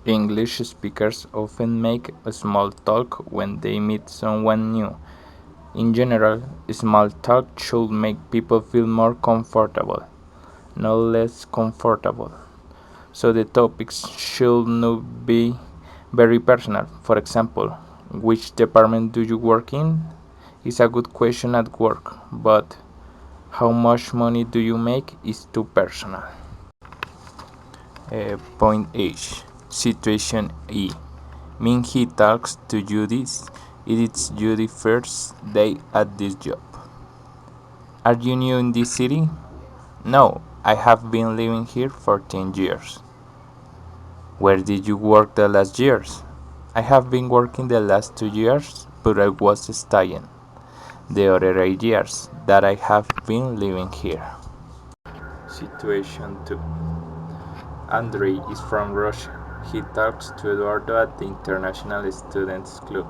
English speakers often make a small talk when they meet someone new. In general, small talk should make people feel more comfortable, not less comfortable. So the topics should not be very personal. For example, which department do you work in? Is a good question at work, but how much money do you make is too personal. Point H. Situation E. Mean he talks to Judy. It is Judy's first day at this job. Are you new in this city? No, I have been living here for 10 years. Where did you work the last years? I have been working the last 2 years, but I was studying the other 8 years that I have been living here. Situation 2. Andrei is from Russia. He talks to Eduardo at the International Students Club.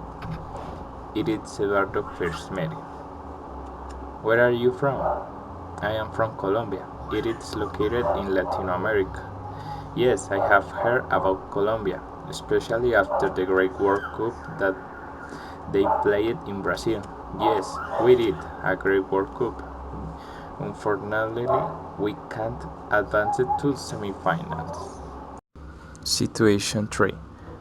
It is Eduardo first met. Where are you from? I am from Colombia. It is located in Latin America. Yes, I have heard about Colombia, especially after the Great World Cup that they played in Brazil. Yes, we did a Great World Cup. Unfortunately, we can't advance to semifinals. Situation 3.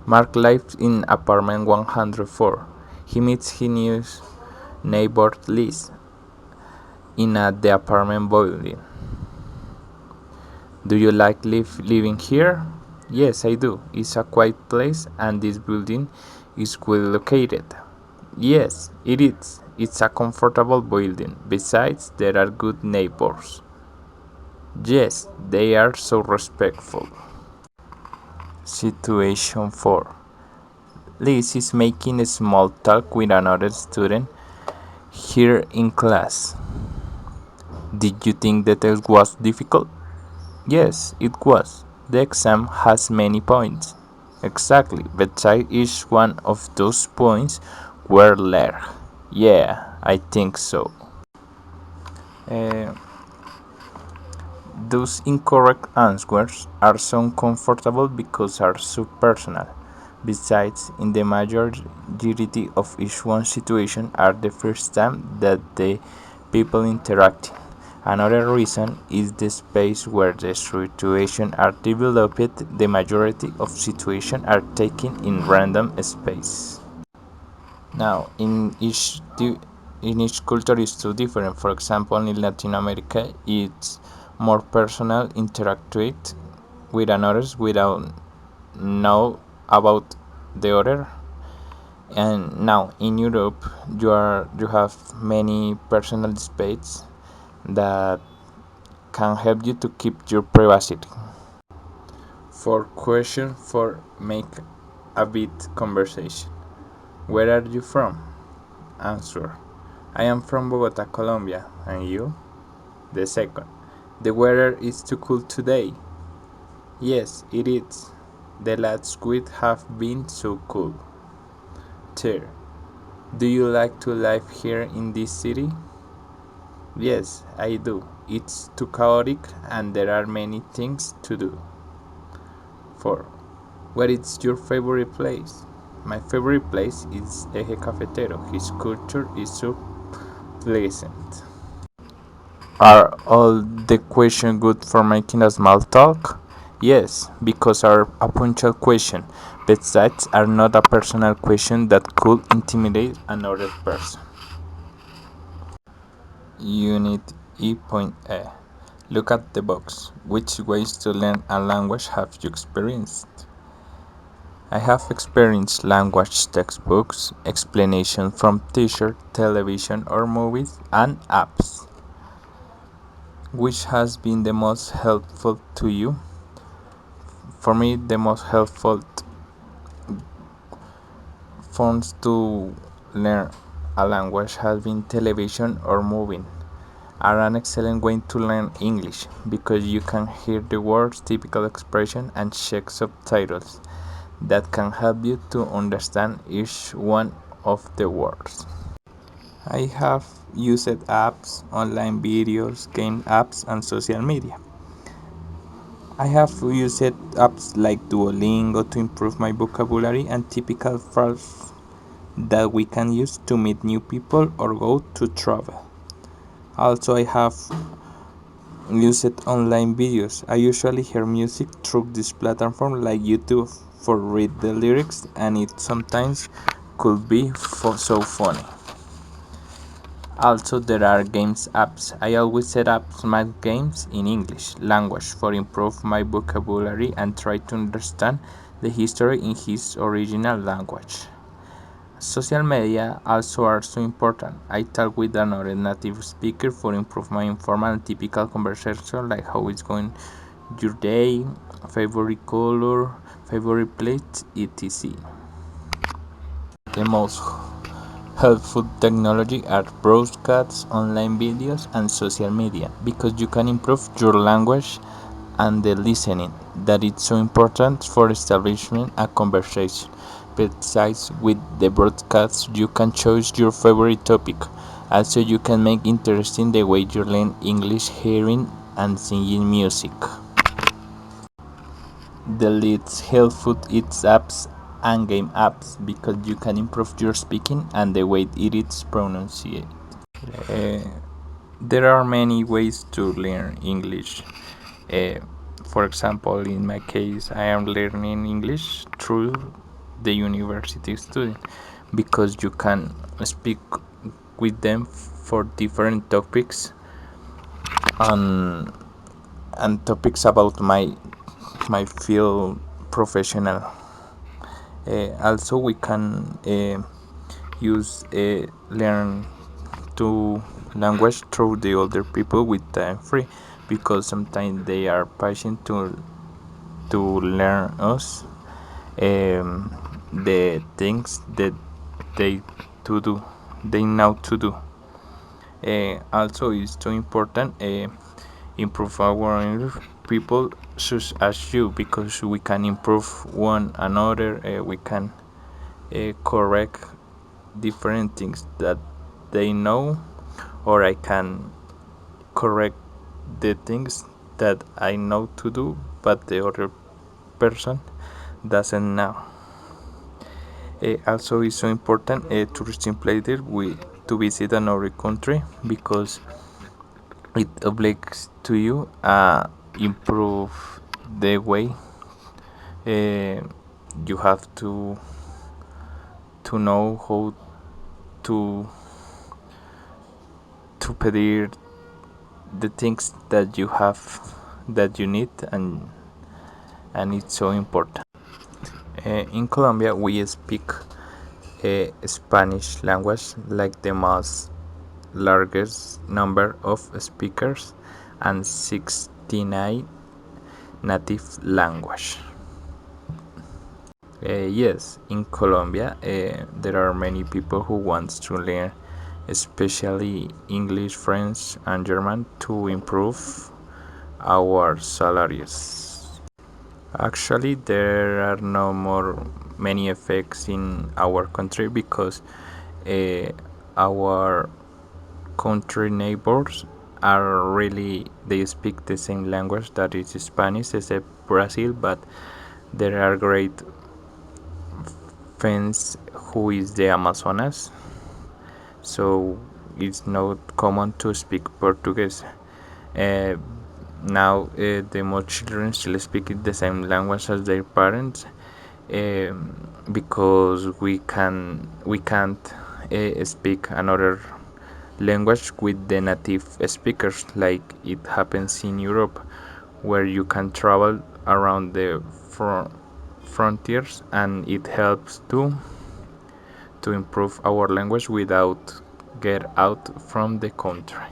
Mark lives in apartment 104. He meets his new neighbor Liz in the apartment building. Do you like living here? Yes, I do. It's a quiet place and this building is well located. Yes, it is. It's a comfortable building. Besides, there are good neighbors. Yes, they are so respectful. Situation 4. Liz is making a small talk with another student here in class. Did you think the test was difficult? Yes, it was. The exam has many points. Exactly, beside each one of those points were learned. Yeah, I think so. Uh, those incorrect answers are so uncomfortable because are so personal. Besides, in the majority of each one situation are the first time that the people interact. Another reason is the space where the situations are developed. The majority of situations are taken in random space. Now, in each culture is too different. For example, in Latin America, it's more personal, interactive with others without know about the other. And now in Europe, you have many personal space that can help you to keep your privacy. For question for make a bit conversation. Where are you from? Answer. I am from Bogota, Colombia. And you? The second. The weather is too cool today. Yes, it is. The last week have been so cool. Third. Do you like to live here in this city? Yes, I do. It's too chaotic and there are many things to do. 4. Where is your favorite place? My favorite place is Eje Cafetero. His culture is so pleasant. Are all the questions good for making a small talk? Yes, because are a punctual question. Besides, are not a personal question that could intimidate another person. Unit E.A. Look at the box. Which ways to learn a language have you experienced? I have experienced language textbooks, explanation from teacher, television or movies, and apps. Which has been the most helpful to you? For me, the most helpful forms to learn a language has been television or movie. Are an excellent way to learn English because you can hear the words, typical expression, and check subtitles that can help you to understand each one of the words. I have used apps, online videos, game apps, and social media. I have used apps like Duolingo to improve my vocabulary and typical phrases that we can use to meet new people or go to travel. Also, I have used online videos. I usually hear music through this platform like YouTube for read the lyrics, and it sometimes could be so funny. Also, there are games apps. I always set up smart games in English language for improve my vocabulary and try to understand the history in his original language. Social media also are so important. I talk with another native speaker for improve my informal and typical conversation like how it's going your day, favorite color, favorite plate, etc. The most helpful technology are broadcasts, online videos, and social media because you can improve your language and the listening. That is so important for establishing a conversation. Besides, with the broadcasts, you can choose your favorite topic. Also, you can make interesting the way you learn English, hearing and singing music. The least helpful is apps and game apps because you can improve your speaking and the way it is pronounced. Uh, there are many ways to learn English. Uh, for example, in my case, I am learning English through the university student because you can speak with them for different topics and topics about my field professional. Also, we can use learn to language through the older people with time free because sometimes they are patient to learn us the things that they to do they know to do. Also, it's too important improve our English people such as you because we can improve one another. We can correct different things that they know, or I can correct the things that I know to do, but the other person doesn't know. Also, it's so important to contemplate to visit another country because it obliges to you improve the way uh, you have to know how to pedir the things that you have that you need and it's so important. In Colombia, we speak Spanish language like the most largest number of speakers and 69 native language. Yes, in Colombia, there are many people who wants to learn, especially English, French, and German to improve our salaries. Actually, there are no more many effects in our country because uh, our country neighbors are really they speak the same language that is Spanish except Brazil, but there are great friends who is the Amazonas, so it's not common to speak Portuguese. Uh, Now the more children still speak the same language as their parents because we can't speak another language with the native speakers like it happens in Europe where you can travel around the frontiers and it helps to improve our language without get out from the country.